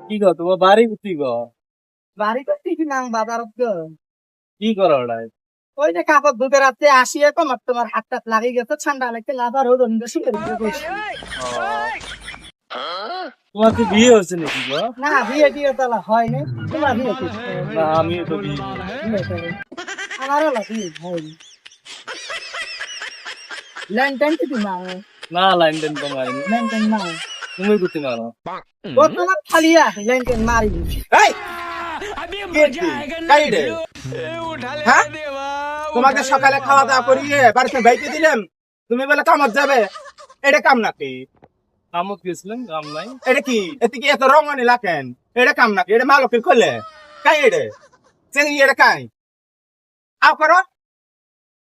কি গো তোমার বাড়ি কোথায় গো? বাড়ি তো ঠিক না বাজারত গো। কি করো ওটাই? ওই যে কাপড় ধুতে রাতে আসিয়ে কমার তোমার হাত টাত লাগি গেছে ঠান্ডা লাগতে লাভার হো দন্ড শুয়ে বসে। তোমার কি বিয়ে হয়েছে নাকি গো? না বিয়ে টিয়ে তালা হয়নি, তোমার বিয়ে কি? না আমিও তো বিয়ে আমারও লাগি হয়নি। ল্যান্ড ট্যান্ড কি মারো? না লাইন টেন তো মারিনি। ল্যান্ড ট্যান্ড মারো? তুমি কোথায় মারো? ও তোমার খালি আছে ল্যান্ড ট্যান্ড মারি দিছি। এই কাই রে হ্যাঁ তোমাকে সকালে খাওয়া দাওয়া করিয়ে বাড়িতে বাইকে দিলাম, তুমি বলে কামত যাবে। এটা কাম নাকি? কামত গেছিলেন কাম নাই। এটা কি এতে কি এত রঙনি লাকেন? এটা কাম নাকি? এটা মালকের খোলে কাই এটা চেঙ্গি এটা কাই আও করো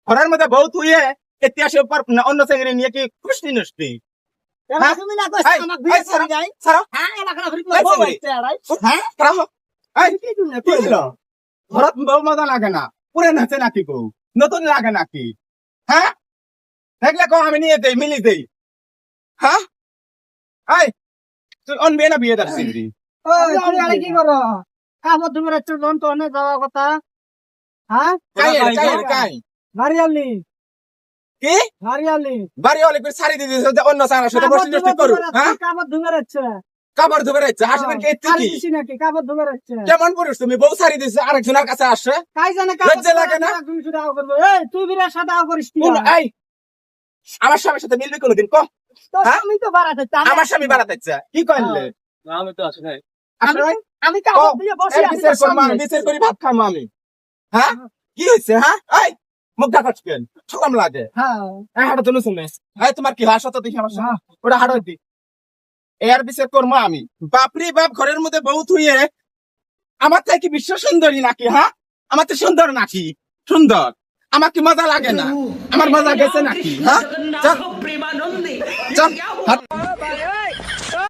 ঘরের মধ্যে বউ তুইয়ে ইতিহাসের উপর অন্য চেঙ্গি নিয়ে কি খুশি নষ্টি? এবার তুমি না কইছ আমার বিয়ে করে যাই। ছাড়ো হ্যাঁ এলাকা ঘুরি এই বউ সরি। হচ্ছে আড়াই। হ্যাঁ ছাড়ো। এই কি হলো? ঘরত বউ মজা লাগে না, পুরে নাচে নাকি বউ নতুন লাগে নাকি? হ্যাঁ দেখলে কো আমি নিয়ে দেই মিলি দেই। হ্যাঁ এই তুই অন বিয়ে না বিয়ে দাসি? ওই তুমি আরে কি করো? কাপড় ধুবে রাখছো জন তো অনেক যাওয়া কথা। হ্যাঁ কাই মারিয়ালি কি মারিয়ালি বাড়ি হলে করে শাড়ি দিয়ে দিয়েছে অন্য সারার সাথে বসে নষ্ট করু। হ্যাঁ কাপড় ধুবে রাখছে। কাপড় ধুবে রাখছে হাসবেন কে খালি কি দিছি নাকি কাপড় ধুবে রাখছে। কেমন পুরুষ তুমি? বউ শাড়ি দিয়েছে আরেকজনের কাছে আসছে। কাই জানে লজ্জা লাগে না? তুমি শুধু আও করবে। এই তুই বিরাট সাদা আও করিস কি? এই আমার স্বামীর সাথে মিলবে কোনোদিন ক? তো হ্যাঁ? আমি তো বাড়াতে আমার স্বামী বাড়াতে ইচ্ছা কি করলে? না আমি তো আসি নাই। আসলে আমি কাপড় দিয়ে বসে আছি বিচার তোর করবো আমি, সামনে। বিচার করি ভাত খাবো আমি। হ্যাঁ কি হয়েছে? হ্যাঁ এই মুখ ঢাকা কেন ছলাম লাগে? হ্যাঁ এই হাঁটো তুমি শুনে এই তোমার কি হাসা তো দেখি আমার সামনে ওটা হাঁটো দি এর বিচার করবো আমি। বাপরে বাপ ঘরের মধ্যে বউ থুইয়ে আমার থেকে কি বিশ্ব সুন্দরী নাকি? হ্যাঁ আমার তো সুন্দর নাকি? সুন্দর আমার কি মজা লাগে না? আমার মজা গেছে নাকি? হ্যাঁ চল চল হাট।